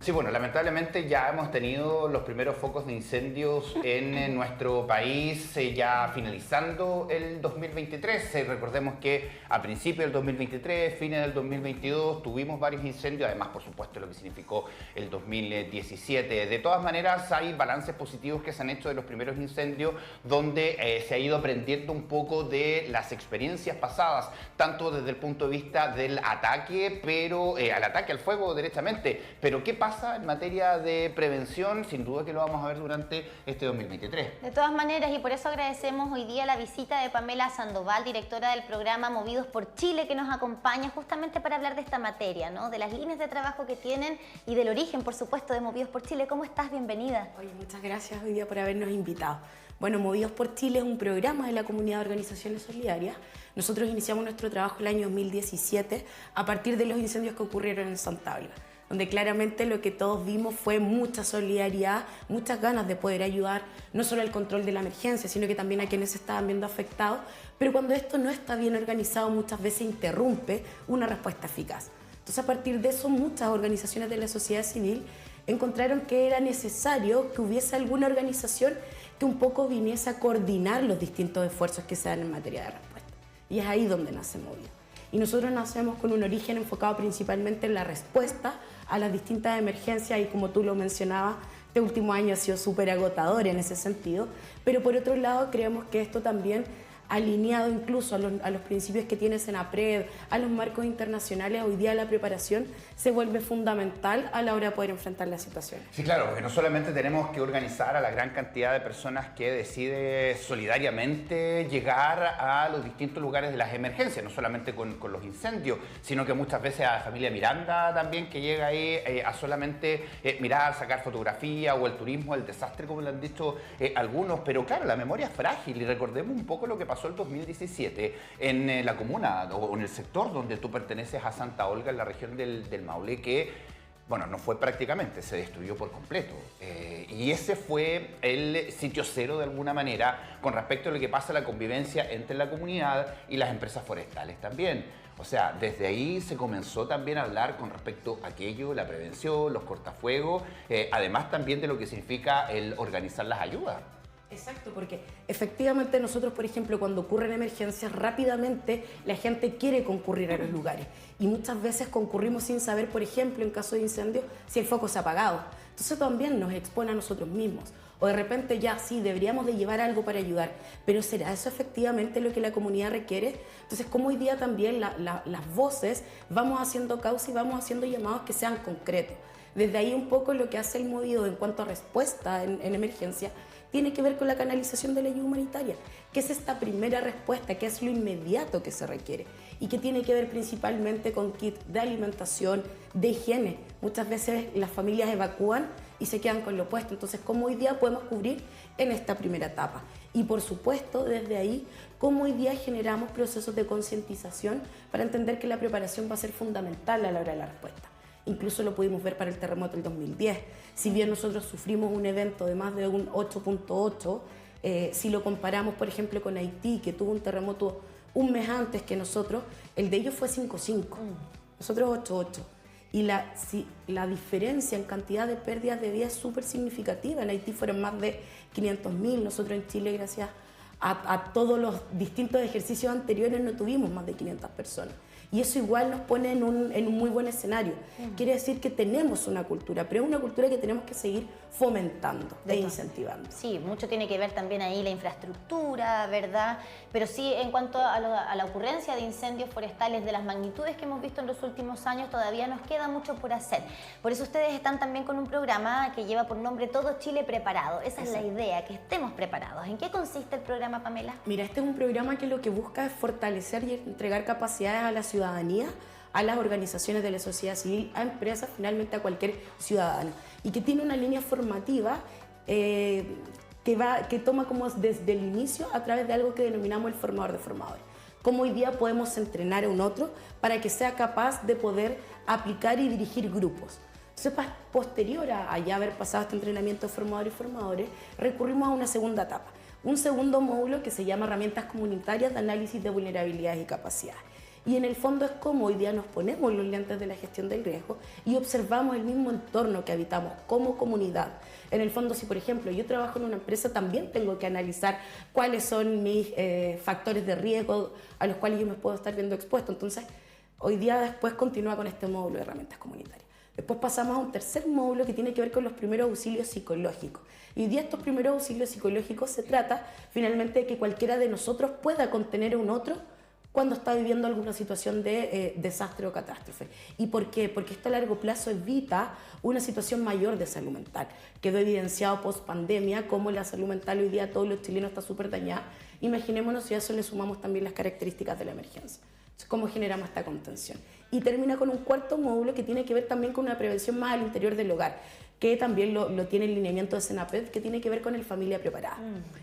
Sí, bueno, lamentablemente ya hemos tenido los primeros focos de incendios en nuestro país, ya finalizando el 2023. Recordemos que a principios del 2023, fines del 2022, tuvimos varios incendios, además, por supuesto, lo que significó el 2017. De todas maneras, hay balances positivos que se han hecho de los primeros incendios, donde se ha ido aprendiendo un poco de las experiencias pasadas, tanto desde el punto de vista del ataque, pero al ataque al fuego derechamente. Pero ¿qué pasa en materia de prevención? Sin duda que lo vamos a ver durante este 2023. De todas maneras, y por eso agradecemos hoy día la visita de Pamela Sandoval, directora del programa Movidos por Chile, que nos acompaña justamente para hablar de esta materia, ¿no? De las líneas de trabajo que tienen y del origen, por supuesto, de Movidos por Chile. ¿Cómo estás? Bienvenida. Oye, muchas gracias hoy día por habernos invitado. Bueno, Movidos por Chile es un programa de la Comunidad de Organizaciones Solidarias. Nosotros iniciamos nuestro trabajo el año 2017 a partir de los incendios que ocurrieron en Santa Olga, donde claramente lo que todos vimos fue mucha solidaridad, muchas ganas de poder ayudar, no solo al control de la emergencia, sino que también a quienes se estaban viendo afectados, pero cuando esto no está bien organizado muchas veces interrumpe una respuesta eficaz. Entonces, a partir de eso, muchas organizaciones de la sociedad civil encontraron que era necesario que hubiese alguna organización que un poco viniese a coordinar los distintos esfuerzos que se dan en materia de respuesta. Y es ahí donde nace Movidos. Y nosotros nacemos con un origen enfocado principalmente en la respuesta a las distintas emergencias y, como tú lo mencionabas, este último año ha sido súper agotador en ese sentido, pero por otro lado creemos que esto también, alineado incluso a los principios que tiene Senapred, a los marcos internacionales, hoy día la preparación se vuelve fundamental a la hora de poder enfrentar las situaciones. Sí, claro, porque no solamente tenemos que organizar a la gran cantidad de personas que decide solidariamente llegar a los distintos lugares de las emergencias, no solamente con los incendios, sino que muchas veces a la familia Miranda también, que llega ahí a solamente mirar, sacar fotografía, o el turismo, el desastre, como le han dicho algunos. Pero claro, la memoria es frágil y recordemos un poco lo que pasó el 2017 en la comuna o en el sector donde tú perteneces, a Santa Olga, en la región del Maule, que, bueno, no fue prácticamente, se destruyó por completo. Y ese fue el sitio cero de alguna manera con respecto a lo que pasa la convivencia entre la comunidad y las empresas forestales también. O sea, desde ahí se comenzó también a hablar con respecto a aquello, la prevención, los cortafuegos, además también de lo que significa el organizar las ayudas. Exacto, porque efectivamente nosotros, por ejemplo, cuando ocurren emergencias, rápidamente la gente quiere concurrir a los lugares y muchas veces concurrimos sin saber, por ejemplo, en caso de incendio, si el foco se ha apagado. Entonces también nos expone a nosotros mismos. O de repente ya sí, deberíamos de llevar algo para ayudar, pero ¿será eso efectivamente lo que la comunidad requiere? Entonces, como hoy día también las voces vamos haciendo causa y vamos haciendo llamados que sean concretos. Desde ahí un poco lo que hace el Movido en cuanto a respuesta en emergencia tiene que ver con la canalización de la ayuda humanitaria, que es esta primera respuesta, que es lo inmediato que se requiere y que tiene que ver principalmente con kits de alimentación, de higiene. Muchas veces las familias evacúan y se quedan con lo opuesto. Entonces, ¿cómo hoy día podemos cubrir en esta primera etapa? Y por supuesto, desde ahí, ¿cómo hoy día generamos procesos de concientización para entender que la preparación va a ser fundamental a la hora de la respuesta? Incluso lo pudimos ver para el terremoto del 2010. Si bien nosotros sufrimos un evento de más de un 8.8, si lo comparamos, por ejemplo, con Haití, que tuvo un terremoto un mes antes que nosotros, el de ellos fue 5.5, nosotros 8.8. Y la diferencia en cantidad de pérdidas de vida es súper significativa. En Haití fueron más de 500.000, nosotros en Chile, gracias a todos los distintos ejercicios anteriores, no tuvimos más de 500 personas. Y eso igual nos pone en un muy buen escenario. Quiere decir que tenemos una cultura, pero es una cultura que tenemos que seguir fomentando e incentivando. Sí, mucho tiene que ver también ahí la infraestructura, ¿verdad? Pero sí, en cuanto a la ocurrencia de incendios forestales de las magnitudes que hemos visto en los últimos años, todavía nos queda mucho por hacer. Por eso ustedes están también con un programa que lleva por nombre Todo Chile Preparado. Esa es la idea, que estemos preparados. ¿En qué consiste el programa, Pamela? Mira, este es un programa que lo que busca es fortalecer y entregar capacidades a la ciudadanía, a las organizaciones de la sociedad civil, a empresas, finalmente a cualquier ciudadano, y que tiene una línea formativa que toma como desde el inicio a través de algo que denominamos el formador de formadores. Cómo hoy día podemos entrenar a un otro para que sea capaz de poder aplicar y dirigir grupos. Entonces, posterior a ya haber pasado este entrenamiento de formadores y formadores, recurrimos a una segunda etapa, un segundo módulo que se llama Herramientas Comunitarias de Análisis de Vulnerabilidades y Capacidades. Y en el fondo es como hoy día nos ponemos los lentes de la gestión del riesgo y observamos el mismo entorno que habitamos como comunidad. En el fondo, si por ejemplo yo trabajo en una empresa, también tengo que analizar cuáles son mis factores de riesgo a los cuales yo me puedo estar viendo expuesto. Entonces, hoy día después continúa con este módulo de herramientas comunitarias. Después pasamos a un tercer módulo que tiene que ver con los primeros auxilios psicológicos. Y hoy día estos primeros auxilios psicológicos se trata finalmente de que cualquiera de nosotros pueda contener a un otro cuando está viviendo alguna situación de desastre o catástrofe. ¿Y por qué? Porque esto a largo plazo evita una situación mayor de salud mental. Quedó evidenciado post pandemia cómo la salud mental hoy día todos los chilenos está súper dañada. Imaginémonos si a eso le sumamos también las características de la emergencia. Entonces, ¿cómo generamos esta contención? Y termina con un cuarto módulo que tiene que ver también con una prevención más al interior del hogar, que también lo tiene el lineamiento de Senapred, que tiene que ver con el familia preparada.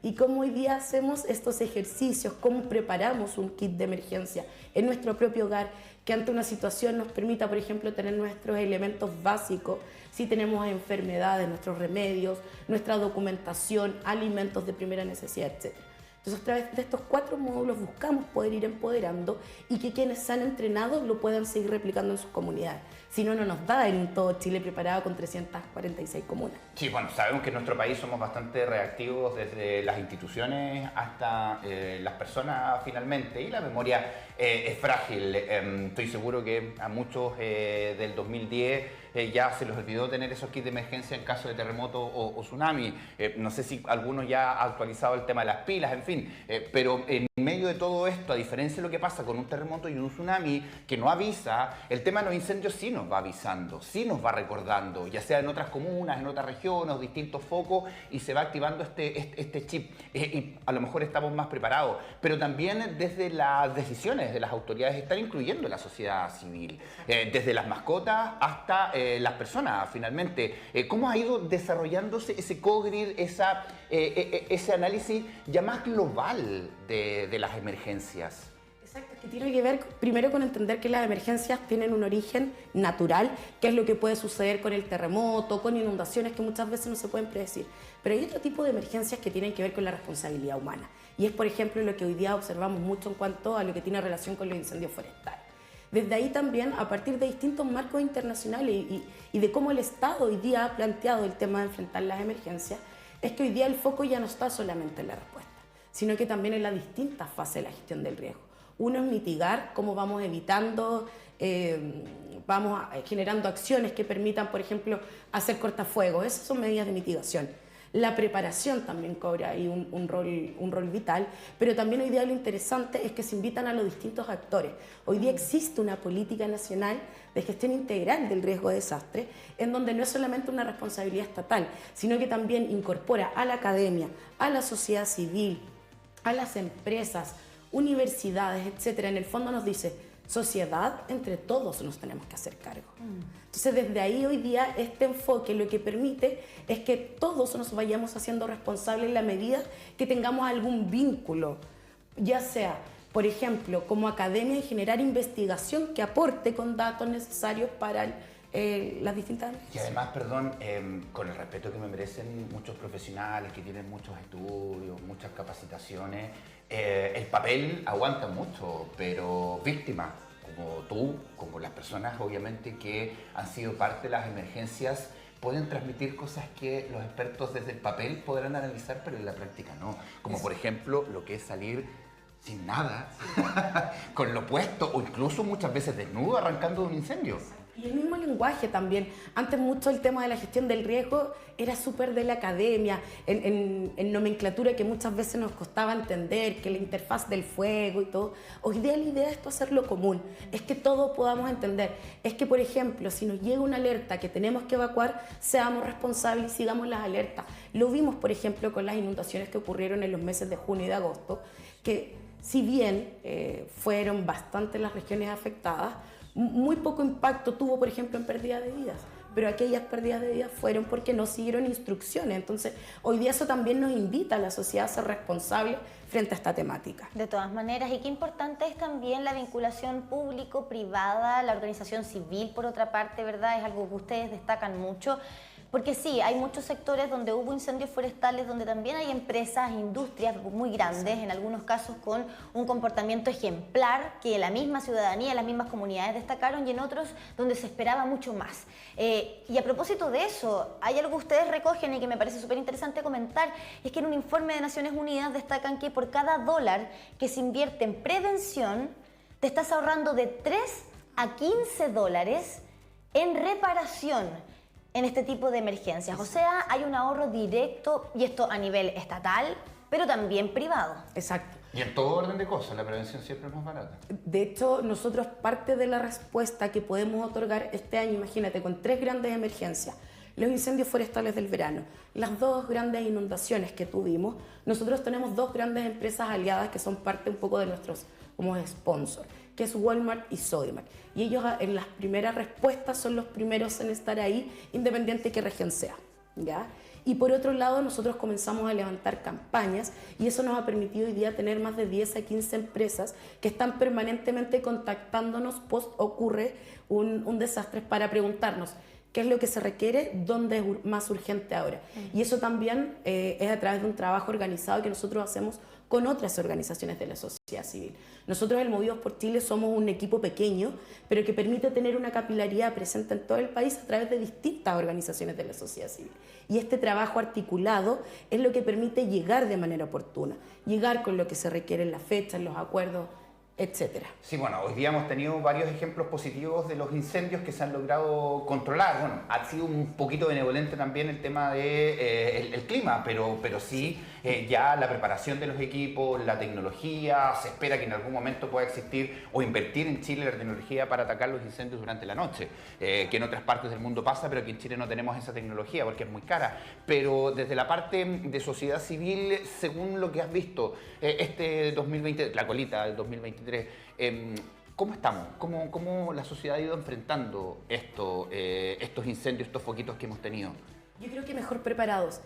Y cómo hoy día hacemos estos ejercicios, cómo preparamos un kit de emergencia en nuestro propio hogar, que ante una situación nos permita, por ejemplo, tener nuestros elementos básicos, si tenemos enfermedades, nuestros remedios, nuestra documentación, alimentos de primera necesidad, etc. Entonces, a través de estos 4 módulos buscamos poder ir empoderando y que quienes se han entrenado lo puedan seguir replicando en sus comunidades. Si no, no nos da en un todo Chile preparado con 346 comunas. Sí, bueno, sabemos que en nuestro país somos bastante reactivos desde las instituciones hasta las personas finalmente, y la memoria es frágil. Estoy seguro que a muchos del 2010 ya se les olvidó tener esos kits de emergencia en caso de terremoto o tsunami. No sé si algunos ya ha actualizado el tema de las pilas, en fin, pero en medio de todo esto, a diferencia de lo que pasa con un terremoto y un tsunami que no avisa, el tema de los incendios sí nos va avisando, sí nos va recordando, ya sea en otras comunas, en otras regiones, distintos focos, y se va activando este chip. Y a lo mejor estamos más preparados, pero también desde las decisiones de las autoridades están incluyendo la sociedad civil, desde las mascotas hasta las personas, finalmente. ¿Cómo ha ido desarrollándose ese COGRID, ese análisis ya más global de las emergencias? Exacto, que tiene que ver primero con entender que las emergencias tienen un origen natural, que es lo que puede suceder con el terremoto, con inundaciones que muchas veces no se pueden predecir. Pero hay otro tipo de emergencias que tienen que ver con la responsabilidad humana. Y es, por ejemplo, lo que hoy día observamos mucho en cuanto a lo que tiene relación con los incendios forestales. Desde ahí también, a partir de distintos marcos internacionales y de cómo el Estado hoy día ha planteado el tema de enfrentar las emergencias, es que hoy día el foco ya no está solamente en la respuesta, sino que también en las distintas fases de la gestión del riesgo. Uno es mitigar, cómo vamos evitando, vamos generando acciones que permitan, por ejemplo, hacer cortafuegos. Esas son medidas de mitigación. La preparación también cobra ahí un rol vital, pero también hoy día lo interesante es que se invitan a los distintos actores. Hoy día existe una política nacional de gestión integral del riesgo de desastre, en donde no es solamente una responsabilidad estatal, sino que también incorpora a la academia, a la sociedad civil, a las empresas, universidades, etcétera. En el fondo nos dice, sociedad, entre todos nos tenemos que hacer cargo. Entonces, desde ahí hoy día este enfoque lo que permite es que todos nos vayamos haciendo responsables en la medida que tengamos algún vínculo, ya sea, por ejemplo, como academia, en generar investigación que aporte con datos necesarios para las distintas... Y además, perdón, con el respeto que me merecen muchos profesionales que tienen muchos estudios, muchas capacitaciones, el papel aguanta mucho, pero víctimas como tú, como las personas obviamente que han sido parte de las emergencias, pueden transmitir cosas que los expertos desde el papel podrán analizar, pero en la práctica no. Como por ejemplo lo que es salir sin nada, con lo puesto o incluso muchas veces desnudo arrancando de un incendio. Y el mismo lenguaje también. Antes mucho el tema de la gestión del riesgo era súper de la academia, en nomenclatura que muchas veces nos costaba entender, que la interfaz del fuego y todo. Hoy día la idea es esto hacerlo común, es que todos podamos entender. Es que, por ejemplo, si nos llega una alerta que tenemos que evacuar, seamos responsables y sigamos las alertas. Lo vimos, por ejemplo, con las inundaciones que ocurrieron en los meses de junio y de agosto, que si bien fueron bastantes las regiones afectadas, muy poco impacto tuvo, por ejemplo, en pérdida de vidas, pero aquellas pérdidas de vidas fueron porque no siguieron instrucciones. Entonces, hoy día eso también nos invita a la sociedad a ser responsable frente a esta temática. De todas maneras, y qué importante es también la vinculación público-privada, la organización civil, por otra parte, ¿verdad? Es algo que ustedes destacan mucho. Porque sí, hay muchos sectores donde hubo incendios forestales, donde también hay empresas, industrias muy grandes, en algunos casos con un comportamiento ejemplar que la misma ciudadanía, las mismas comunidades destacaron, y en otros donde se esperaba mucho más. Y a propósito de eso, hay algo que ustedes recogen y que me parece súper interesante comentar, es que en un informe de Naciones Unidas destacan que por cada dólar que se invierte en prevención, te estás ahorrando de 3 a 15 dólares en reparación en este tipo de emergencias. O sea, hay un ahorro directo, y esto a nivel estatal, pero también privado. Exacto. Y en todo orden de cosas, la prevención siempre es más barata. De hecho, nosotros parte de la respuesta que podemos otorgar este año, imagínate, con 3 grandes emergencias, los incendios forestales del verano, las 2 grandes inundaciones que tuvimos, nosotros tenemos 2 grandes empresas aliadas que son parte un poco de nuestros como sponsor, que es Walmart y Sodimac. Y ellos en las primeras respuestas son los primeros en estar ahí, independiente de qué región sea, ¿ya? Y por otro lado, nosotros comenzamos a levantar campañas y eso nos ha permitido hoy día tener más de 10 a 15 empresas que están permanentemente contactándonos post ocurre un desastre para preguntarnos qué es lo que se requiere, dónde es más urgente ahora. Y eso también es a través de un trabajo organizado que nosotros hacemos con otras organizaciones de la sociedad civil. Nosotros, el Movidos por Chile, somos un equipo pequeño, pero que permite tener una capilaridad presente en todo el país a través de distintas organizaciones de la sociedad civil. Y este trabajo articulado es lo que permite llegar de manera oportuna, llegar con lo que se requiere en la fecha, en los acuerdos, etcétera. Sí, bueno, hoy día hemos tenido varios ejemplos positivos de los incendios que se han logrado controlar. Bueno, ha sido un poquito benevolente también el tema de el clima, pero sí ya la preparación de los equipos, la tecnología, se espera que en algún momento pueda existir o invertir en Chile la tecnología para atacar los incendios durante la noche, que en otras partes del mundo pasa, pero que en Chile no tenemos esa tecnología porque es muy cara. Pero desde la parte de sociedad civil, según lo que has visto, este 2020, la colita del 2023, ¿cómo estamos? ¿Cómo la sociedad ha ido enfrentando estos incendios, estos foquitos que hemos tenido? Yo creo que mejor preparados.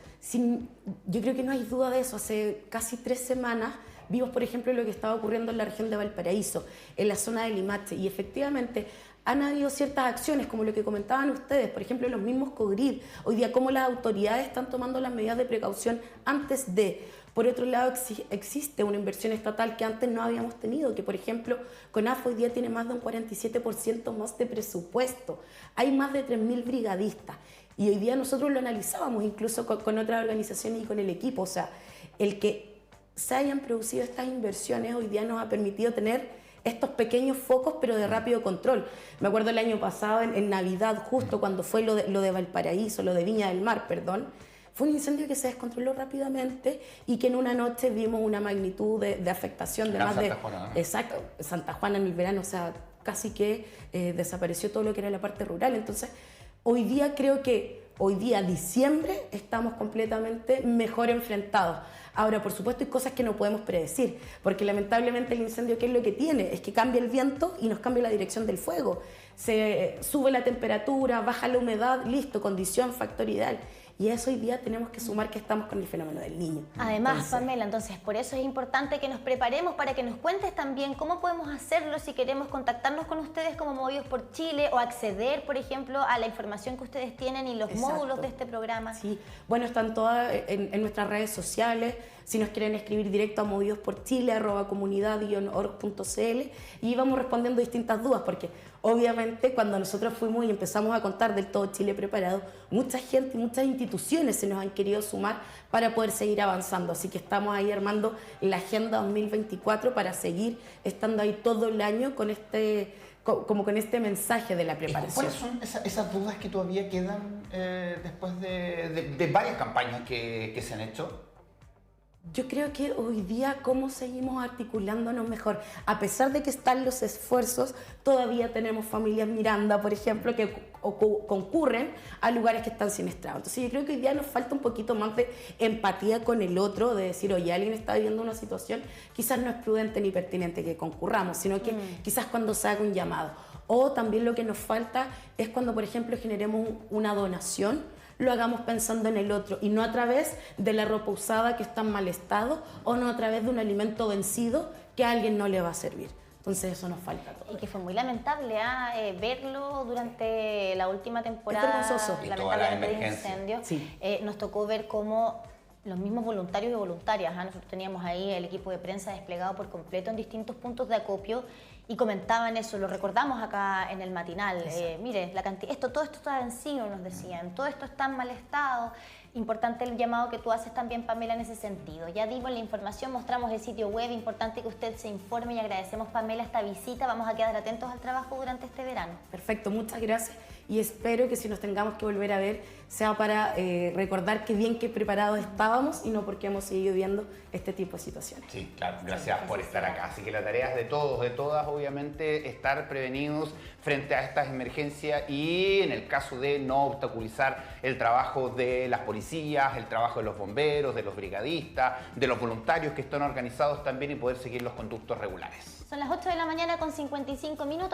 Yo creo que no hay duda de eso. Hace casi 3 semanas vimos, por ejemplo, lo que estaba ocurriendo en la región de Valparaíso, en la zona de Limache, y efectivamente han habido ciertas acciones, como lo que comentaban ustedes, por ejemplo, los mismos COGRID, hoy día cómo las autoridades están tomando las medidas de precaución antes de. Por otro lado, existe una inversión estatal que antes no habíamos tenido, que por ejemplo, CONAF hoy día tiene más de un 47% más de presupuesto. Hay más de 3.000 brigadistas. Y hoy día nosotros lo analizábamos incluso con otras organizaciones y con el equipo. O sea, el que se hayan producido estas inversiones hoy día nos ha permitido tener estos pequeños focos, pero de rápido control. Me acuerdo el año pasado, en Navidad, justo cuando fue lo de Valparaíso, lo de Viña del Mar, perdón, fue un incendio que se descontroló rápidamente y que en una noche vimos una magnitud de afectación de más de... Santa Juana, ¿no? Exacto, Santa Juana en el verano, o sea, casi que desapareció todo lo que era la parte rural. Entonces, hoy día creo que, hoy día, diciembre, estamos completamente mejor enfrentados. Ahora, por supuesto, hay cosas que no podemos predecir, porque lamentablemente el incendio, ¿qué es lo que tiene? Es que cambia el viento y nos cambia la dirección del fuego. Se sube la temperatura, baja la humedad, listo, condición, factor ideal. Y a eso hoy día tenemos que sumar que estamos con el fenómeno del Niño. Además, Pamela, entonces por eso es importante que nos preparemos para que nos cuentes también cómo podemos hacerlo si queremos contactarnos con ustedes como Movidos por Chile o acceder, por ejemplo, a la información que ustedes tienen y los módulos de este programa. Sí, bueno, están todas en nuestras redes sociales. Si nos quieren escribir directo a movidosporchile@comunidad-org.cl y vamos respondiendo distintas dudas, porque obviamente cuando nosotros fuimos y empezamos a contar del todo Chile preparado, mucha gente, muchas instituciones se nos han querido sumar para poder seguir avanzando, así que estamos ahí armando la Agenda 2024 para seguir estando ahí todo el año con este mensaje de la preparación. ¿Cuáles son esas dudas que todavía quedan después de varias campañas que se han hecho? Yo creo que hoy día cómo seguimos articulándonos mejor. A pesar de que están los esfuerzos, todavía tenemos familias Miranda, por ejemplo, que concurren a lugares que están siniestrados. Entonces yo creo que hoy día nos falta un poquito más de empatía con el otro, de decir, oye, alguien está viviendo una situación, quizás no es prudente ni pertinente que concurramos, sino que quizás cuando se haga un llamado. O también lo que nos falta es cuando, por ejemplo, generemos una donación, lo hagamos pensando en el otro y no a través de la ropa usada que está en mal estado o no a través de un alimento vencido que a alguien no le va a servir. Entonces eso nos falta todo. Y que fue muy lamentable verlo durante la última temporada, Es vergonzoso. Y toda la lamentablemente de emergencia. incendio. Sí. Nos tocó ver cómo los mismos voluntarios y voluntarias, nosotros teníamos ahí el equipo de prensa desplegado por completo en distintos puntos de acopio y comentaban eso, lo recordamos acá en el matinal. Mire, todo esto está vencido, nos decían, todo esto está en mal estado. Importante el llamado que tú haces también, Pamela, en ese sentido. Ya dimos la información, mostramos el sitio web, importante que usted se informe y agradecemos, Pamela, esta visita. Vamos a quedar atentos al trabajo durante este verano. Perfecto, muchas gracias y espero que si nos tengamos que volver a ver sea para recordar qué bien que preparados estábamos y no porque hemos seguido viendo este tipo de situaciones. Sí, claro, gracias por estar acá. Así que la tarea es de todos, de todas, obviamente, estar prevenidos frente a estas emergencias y en el caso de no obstaculizar el trabajo de las policías, el trabajo de los bomberos, de los brigadistas, de los voluntarios que están organizados también y poder seguir los conductos regulares. Son las 8 de la mañana con 55 minutos.